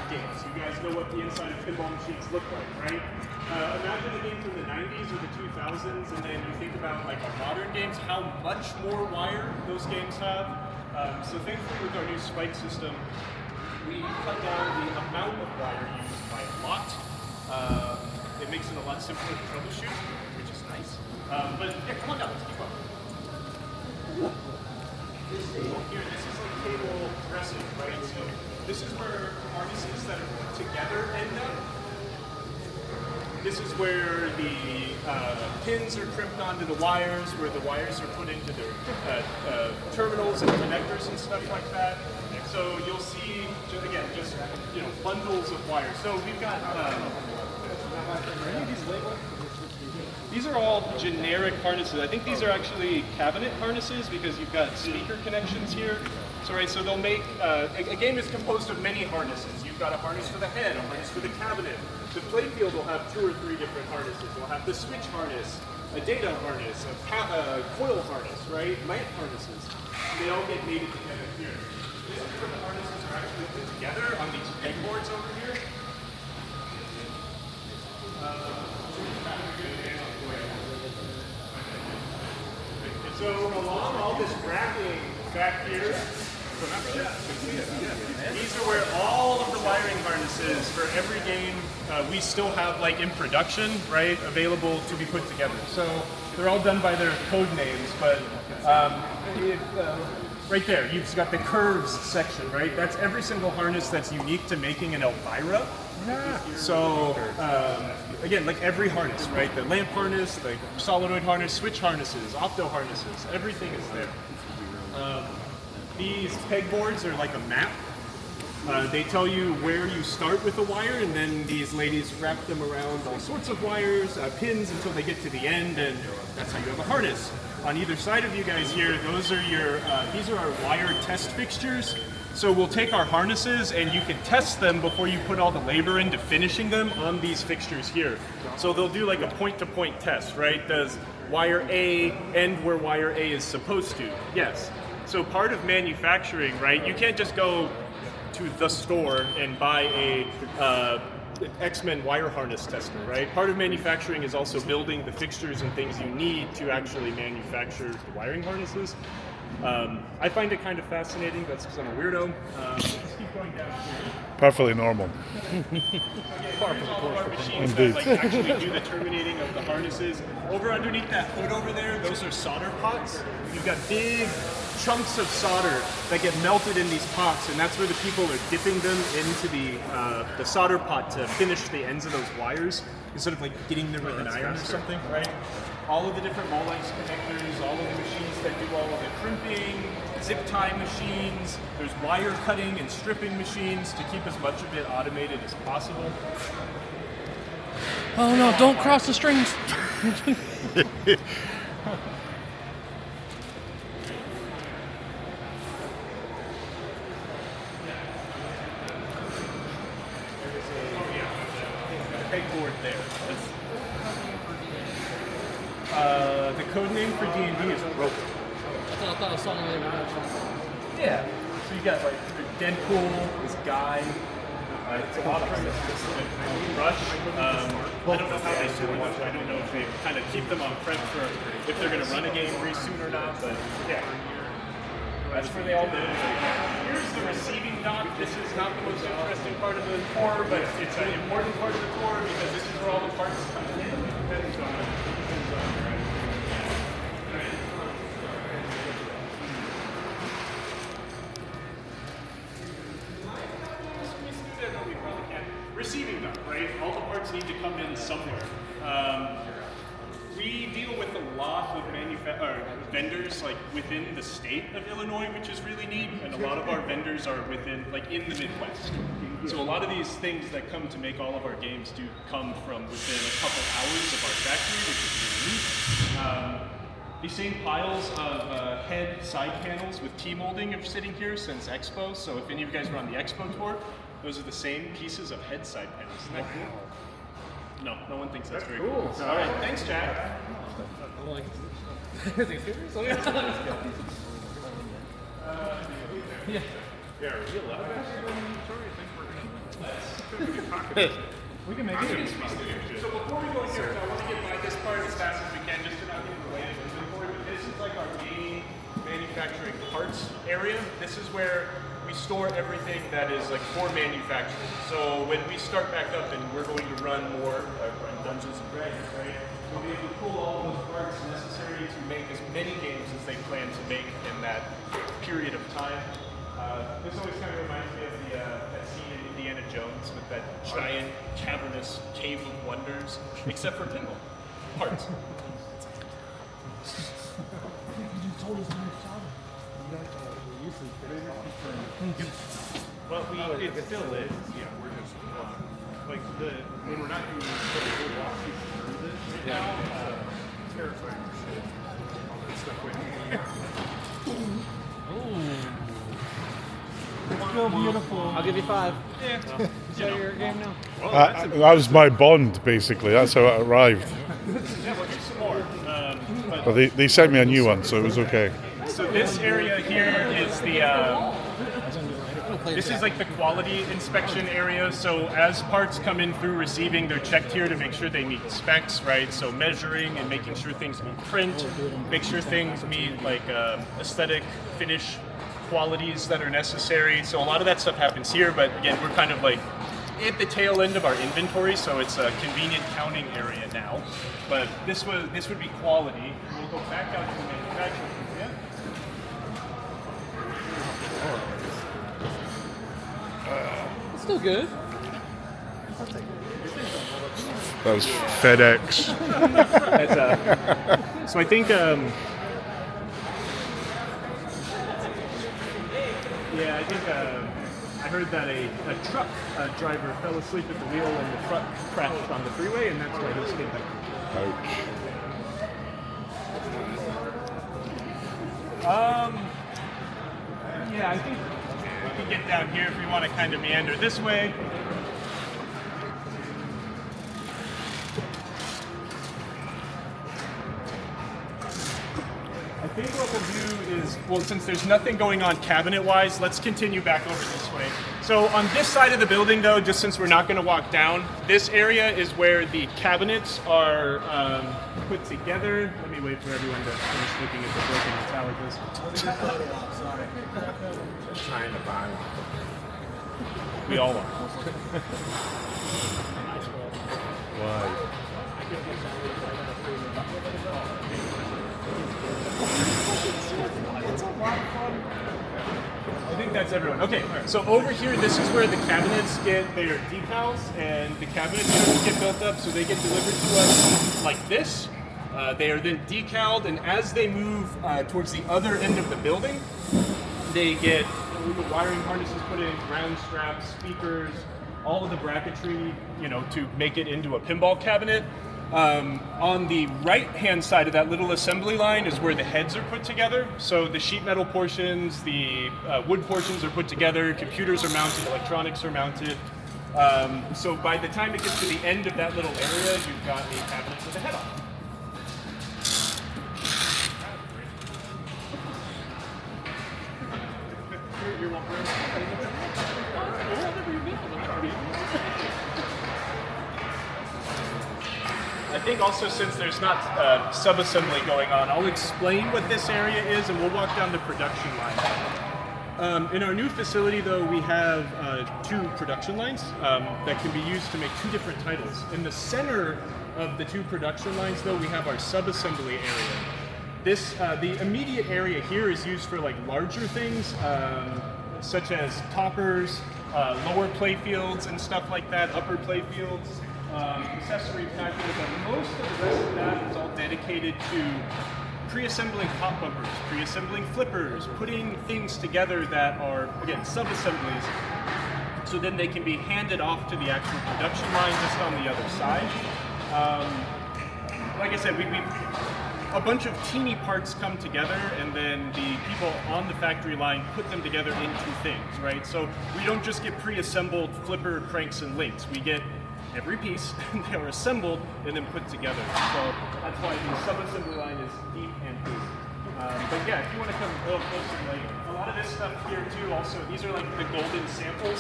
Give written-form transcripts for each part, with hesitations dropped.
games. You guys know what the inside of pinball machines look like, right? Imagine a game from the 90s or the 2000s, and then you think about like our modern games, how much more wire those games have. So thankfully with our new spike system, we cut down the amount of wire used by a lot. It makes it a lot simpler to troubleshoot, which is nice. But yeah, come on down, let's keep up. Here, this is like cable dressing, right? So this is where harnesses that are put together end up. This is where the pins are crimped onto the wires, where the wires are put into their terminals and connectors and stuff like that. So you'll see, again, just bundles of wires. So we've got. Are any of these labeled? These are all generic harnesses. I think these are actually cabinet harnesses because you've got speaker connections here. So right, so they'll make, a game is composed of many harnesses. You've got a harness for the head, a harness for the cabinet. The playfield will have 2 or 3 different harnesses. We'll have the switch harness, a data harness, a coil harness, right? Lamp harnesses. They all get mated together here. This is where the harnesses are actually put together on these pegboards over here. So along all this racking back here, these are where all of the wiring harnesses for every game we still have like in production, right, available to be put together. So they're all done by their code names, but right there, you've got the curves section, right? That's every single harness that's unique to making an Elvira. So again, like every harness, right? The lamp harness, the solenoid harness, switch harnesses, opto harnesses, everything is there. These pegboards are like a map. They tell you where you start with a wire, and then these ladies wrap them around all sorts of wires, pins, until they get to the end, and that's how you have a harness. On either side of you guys here, those are your, these are our wire test fixtures. So we'll take our harnesses and you can test them before you put all the labor into finishing them on these fixtures here. So they'll do like a point-to-point test, right? Does wire A end where wire A is supposed to? Yes. So part of manufacturing, right? You can't just go to the store and buy a X-Men wire harness tester, right? Part of manufacturing is also building the fixtures and things you need to actually manufacture the wiring harnesses. I find it kind of fascinating. That's because I'm a weirdo. Let's keep going down here. Perfectly normal. All of our machines that like actually do the terminating of the harnesses. Over underneath that hood over there, those are solder pots. You've got big chunks of solder that get melted in these pots, and that's where the people are dipping them into the solder pot to finish the ends of those wires instead of like getting them with an iron or something, right? All of the different Molex connectors, all of the machines that do all of the crimping, zip tie machines, there's wire cutting and stripping machines to keep as much of it automated as possible. Oh no, don't cross the strings. Pegboard there. The code name for D&D is Rope. I thought I saw another one. Yeah. So you got like Deadpool, this guy. It's a lot of Rush. I don't know how they do it. I don't know if they kind of keep them on prep for if they're going to run a game pretty soon or not. But yeah, that's where they all live. Here's the receiving dock. This is not the most interesting part of the core, but it's an important part of the core because this is where all the parts come in. Receiving dock, right? All the parts need to come in somewhere. We deal with a lot of vendors like within the state of Illinois, which is really neat, and a lot of our vendors are within, like in the Midwest. So a lot of these things that come to make all of our games do come from within a couple hours of our factory, which is really neat. These same piles of head side panels with T-molding are sitting here since Expo, so if any of you guys were on the Expo tour, those are the same pieces of head side panels. Isn't that cool? No one thinks that's very cool. All right, thanks, Jack. I'm like, is he serious? Yeah. Yeah, are we allowed? We can make it. So before we go in here, I want to get by this part as fast as we can, just to not get in the way of inventory. But this is like our main manufacturing parts area. This is where we store everything that is like for manufacturing. So when we start back up and we're going to run more Dungeons and Dragons, right? We'll be able to pull all those parts necessary to make as many games as they plan to make in that period of time. This always kind of reminds me of that scene in Indiana Jones with that giant cavernous cave of wonders, except for pinball parts. Well, it still is. Yeah, we're just like when we're not doing the walk through this right now. Terrifying shit. All that stuff with me. It's still beautiful. I'll give you 5. Yeah. Is that your game now? That was my bond, basically. That's how it arrived. Yeah, we'll get some more. But they sent me a new one, so it was okay. So this area here is the. This is like the quality inspection area. So as parts come in through receiving, they're checked here to make sure they meet specs, right? So measuring and making sure things meet print, make sure things meet like aesthetic, finish qualities that are necessary. So a lot of that stuff happens here, but again, we're kind of like at the tail end of our inventory, so it's a convenient counting area now. But this would be quality. We'll go back out to the manufacturing area. It's still good. That was FedEx. So I think, I heard that a truck driver fell asleep at the wheel and the truck crashed on the freeway, and that's why he stayed back. Yeah, I think we can get down here if we want to kind of meander this way. I think what we'll do is, well, since there's nothing going on cabinet-wise, let's continue back over this way. So on this side of the building, though, just since we're not going to walk down, this area is where the cabinets are put together. Let me wait for everyone to finish looking at the broken metallicas. Sorry. Just trying to buy one. We all are. Why? I think that's everyone. Okay, so over here, this is where the cabinets get their decals, and the cabinet units get built up, so they get delivered to us like this. They are then decaled, and as they move towards the other end of the building, they get wiring harnesses put in, ground straps, speakers, all of the bracketry, to make it into a pinball cabinet. On the right-hand side of that little assembly line is where the heads are put together. So the sheet metal portions, the wood portions are put together, computers are mounted, electronics are mounted. So by the time it gets to the end of that little area, you've got a cabinet with a head on. You're welcome. I think also, since there's not sub-assembly going on, I'll explain what this area is, and we'll walk down the production line. In our new facility, though, we have 2 production lines that can be used to make 2 different titles. In the center of the 2 production lines, though, we have our sub-assembly area. This, the immediate area here is used for like larger things, such as toppers, lower play fields and stuff like that, upper play fields. Accessory package, but most of the rest of that is all dedicated to pre-assembling pop bumpers, pre-assembling flippers, putting things together that are, again, sub-assemblies, so then they can be handed off to the actual production line just on the other side. Like I said, a bunch of teeny parts come together, and then the people on the factory line put them together into things, right? So we don't just get pre-assembled flipper, cranks, and links. We get every piece, they are assembled and then put together. So that's why the sub-assembly line is deep and deep. But yeah, if you want to come a little closer, like a lot of this stuff here too, also, these are like the golden samples.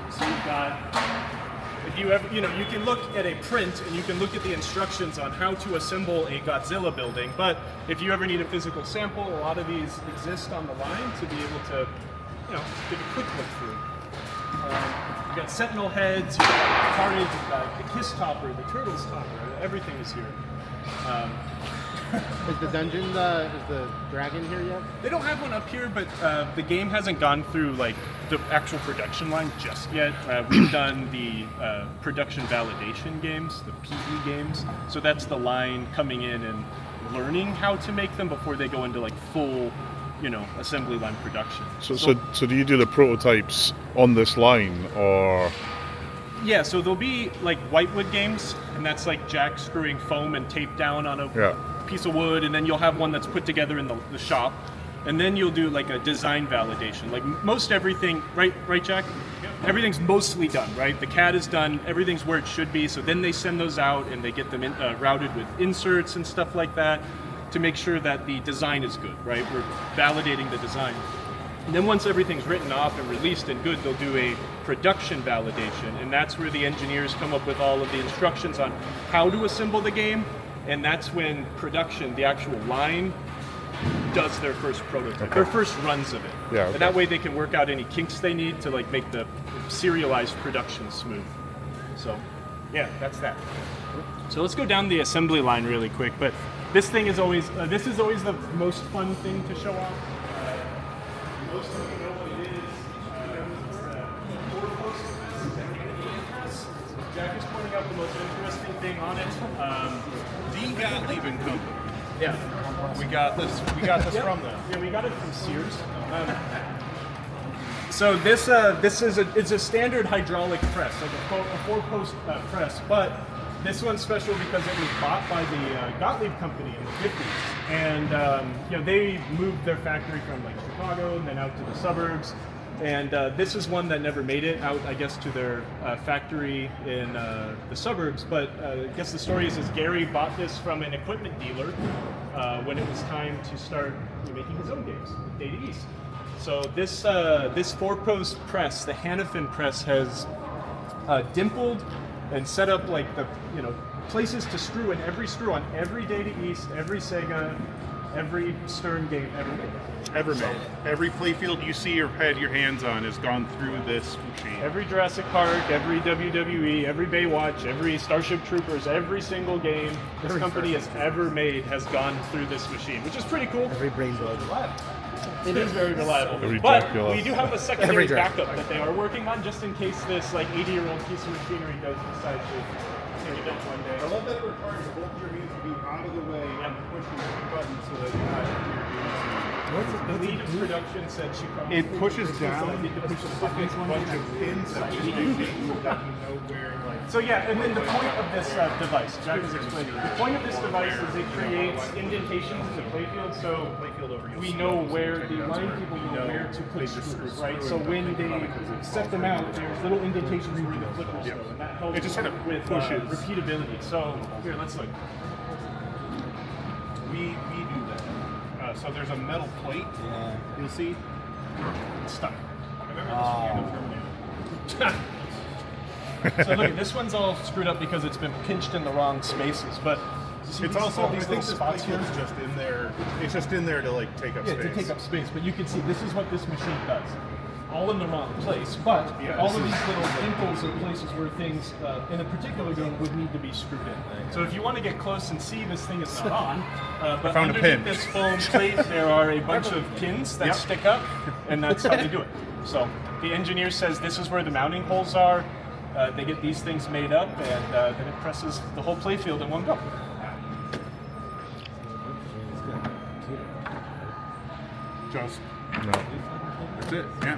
So you've got, if you ever, you can look at a print and you can look at the instructions on how to assemble a Godzilla building, but if you ever need a physical sample, a lot of these exist on the line to be able to, give a quick look through. You've got Sentinel heads, you've got Carnage, you've got the Kiss Topper, the Turtles Topper, everything is here. Is the dungeon, is the dragon here yet? They don't have one up here, but the game hasn't gone through like the actual production line just yet. We've done the production validation games, the PV games. So that's the line coming in and learning how to make them before they go into like full, assembly line production. So do you do the prototypes on this line, or? Yeah, so there'll be like whitewood games, and that's like jack screwing foam and tape down on a piece of wood, and then you'll have one that's put together in the shop, and then you'll do like a design validation. Like most everything, right, Jack? Everything's mostly done, right? The CAD is done, everything's where it should be, so then they send those out and they get them routed with inserts and stuff like that to make sure that the design is good, right? We're validating the design. And then once everything's written off and released and good, they'll do a production validation, and that's where the engineers come up with all of the instructions on how to assemble the game, and that's when production, the actual line, does their first prototype, their first runs of it. Yeah, okay. And that way they can work out any kinks they need to like make the serialized production smooth. So, yeah, that's that. So let's go down the assembly line really quick, but this thing is always, this is always the most fun thing to show off. Most of you know what it is. Jack is pointing out the most interesting thing on it. The Gottlieb and Company. Yeah, We got this from them. yeah, we got it from Sears. So this it's a standard hydraulic press, like a four-post press, but this one's special because it was bought by the Gottlieb Company in the 50s, and they moved their factory from like Chicago and then out to the suburbs, and this is one that never made it out, I guess, to their factory in the suburbs. But I guess the story is Gary bought this from an equipment dealer when it was time to start making his own games, Data East. So this four-post press, the Hannafin press, has dimpled and set up like the places to screw in every screw on every Data East, every Sega, every Stern game ever made. Ever made. Every playfield you see or had your hands on has gone through this machine. Every Jurassic Park, every WWE, every Baywatch, every Starship Troopers, every single game this company has ever made has gone through this machine, which is pretty cool. Every brain bug. It is very reliable. Every But Dracula. we do have a secondary Every backup that they are working on just in case this like 80-year-old piece of machinery does decide to take it down one day. I love that it requires both your hands to be out of the way and pushing the button so that you're not The lead of production said she probably It pushes down I need to push the button. a bunch of pins that just make it so that you know where, like, So yeah, and then the point of this device, Jack is explaining. The point of this device is it creates indentations in the playfield, so we know where the line people know where to put screws, right? So when they set them out, there's little indentations where the flippers go, and that helps It just sort of with pushes. repeatability. So here, let's look. we do that. So there's a metal plate. Yeah. You'll see. It's stuck. So look, this one's all screwed up because it's been pinched in the wrong spaces, but see It's these- also, all I these think little this spots here. is just in there. It's just in there to like take up Yeah, space. to take up space, but you can see this is what this machine does. All in the wrong place, but all of these little dimples are places where things in a particular game would need to be screwed in. So if you want to get close and see, this thing is not on, but found a underneath pin. this foam plate there are a bunch of pins that stick up, and that's how they do it. So the engineer says this is where the mounting holes are. They get these things made up, and then it presses the whole playfield in one go. Just No, that's it. Yeah.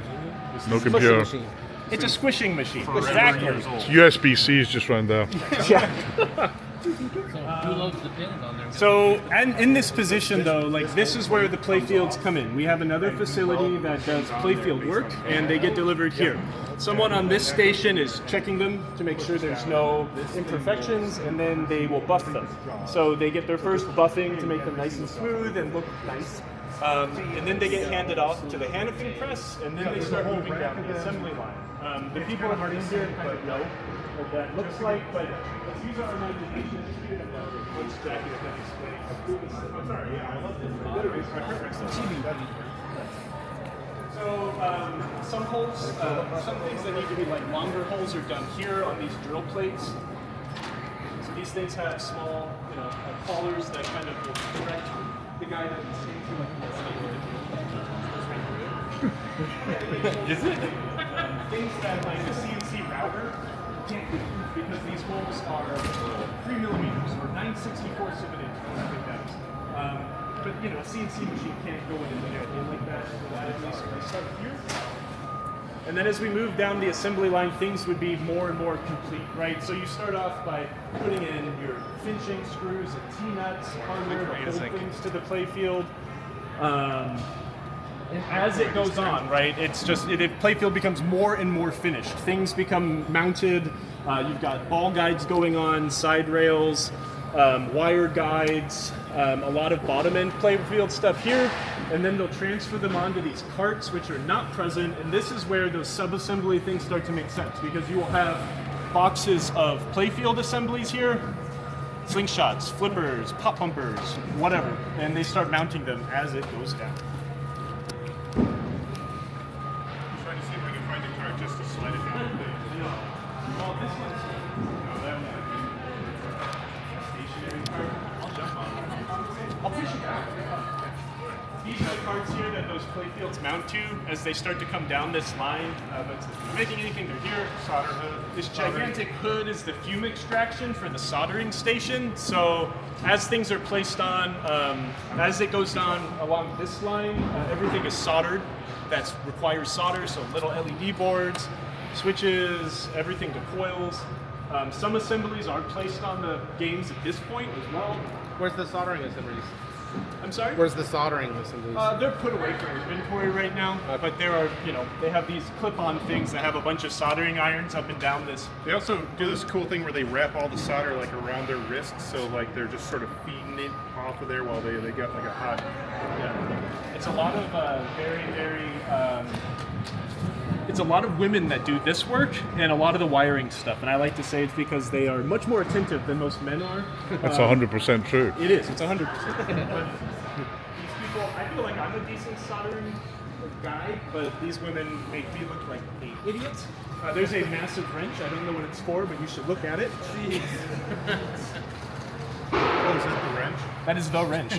no Pushing computer. machine. It's a squishing machine. Forever Exactly. years old. USB-C's just round there. Who loads the pins on there? So, and in this position though, like this is where the playfields come in. We have another facility that does playfield work, and they get delivered here. Someone on this station is checking them to make sure there's no imperfections, and then they will buff them. So they get their first buffing to make them nice and smooth and look nice. And then they get handed off to the Hannafin press, and then they start moving down the assembly line. The people in here kind of know what that looks like, but let's use our imagination. Let's jacket if that display. I'm sorry, yeah, I love this. Literally, it's my perfect So some holes, some things that need to be like longer holes are done here on these drill plates. So these things have small, collars that kind of will direct the guy that is seeing through Is it? Things that like a CNC router can't do because these holes are 3 millimeters or 9/64ths of an inch. But a CNC machine can't go in there like that. So they start here. And then as we move down the assembly line, things would be more and more complete, right? So you start off by putting in your finching screws and T-nuts, hardware to hold things to the playfield. And as it goes on, right, it's just, the playfield becomes more and more finished. Things become mounted. You've got ball guides going on, side rails, wire guides, a lot of bottom end playfield stuff here, and then they'll transfer them onto these carts, which are not present, and this is where those sub-assembly things start to make sense, because you will have boxes of playfield assemblies here, slingshots, flippers, pop bumpers, whatever, and they start mounting them as it goes down. I'm trying to see if I can find the card just to slide it down. Well, this one's that one. Stationary card. I'll jump on it. I'll push it back. These are the cards here that those playfields mount to as they start to come down this line. But making anything they're here. Solder hood. This gigantic hood is the fume extraction for the soldering station. So as things are placed on, as it goes down along this line, everything is soldered. That requires solder. So little LED boards, switches, everything to coils. Some assemblies are placed on the games at this point as well. Where's the soldering assemblies? I'm sorry? Where's the soldering assemblies? They're put away for inventory right now, but there are, they have these clip-on things that have a bunch of soldering irons up and down this. They also do this cool thing where they wrap all the solder like around their wrists, so like they're just sort of feeding it off of there while they get like a hot. Yeah. It's a lot of very it's a lot of women that do this work and a lot of the wiring stuff, and I like to say it's because they are much more attentive than most men are. That's 100% true. It is. It's 100%. But these people, I feel like I'm a decent soldering guy, but these women make me look like an idiot. There's a massive wrench. I don't know what it's for, but you should look at it. Oh, is that the wrench? That is the wrench.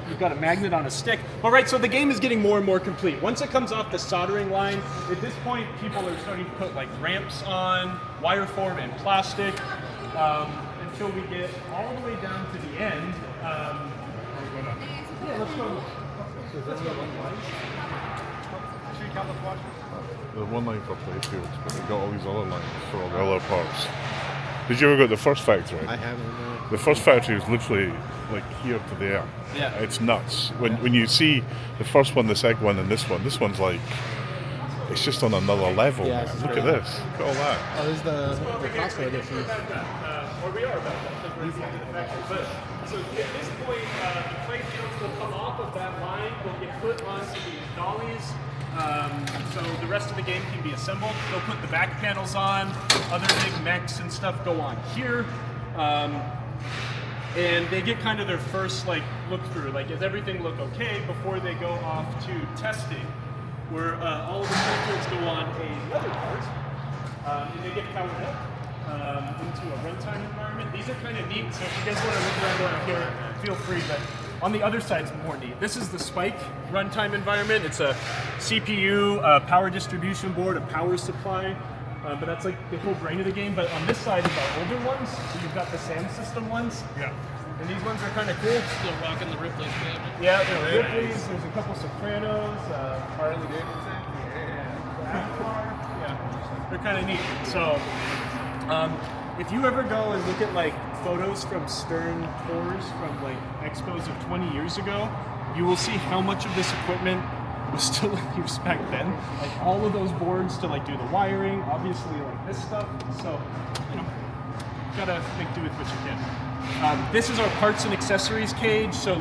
You've got a magnet on a stick. All right, so the game is getting more and more complete. Once it comes off the soldering line, at this point, people are starting to put like ramps on, wire form, and plastic, until we get all the way down to the end. Yeah, let's go. There's one line for playfields, but they've got all these other lines for all the other parts. Did you ever go to the first factory? I haven't. No. The first factory is literally like here to there. Yeah. It's nuts. When you see the first one, the second one, and this one's like, it's just on another level. Yeah, Man. it's Look great. at this. Look at all that. Oh, this is the Costco edition. Or we are about that. We're at the end of the factory. But so at this point, the playfields will come off of that line. They'll get put onto these dollies. So the rest of the game can be assembled. They'll put the back panels on. Other big mechs and stuff go on here. And they get kind of their first look through. Like, does everything look okay before they go off to testing, where all of the playfields go on a leather part, and they get powered up into a runtime environment. These are kind of neat. So if you guys want to look around here, feel free. But on the other side's more neat. This is the Spike runtime environment. It's a CPU, a power distribution board, a power supply. But that's like the whole brain of the game. But on this side is our older ones. So you've got the SAM system ones. Yeah. And these ones are kind of cool. Still rocking the Ripley's cabinet. Yeah, there are Ripley's. There's a couple Sopranos, Harley Davidson. Yeah, they're kind of neat. So, if you ever go and look at photos from Stern tours from expos of 20 years ago, you will see how much of this equipment was still in use back then. All of those boards to do the wiring, obviously this stuff. So, gotta make do with what you can. This is our parts and accessories cage. So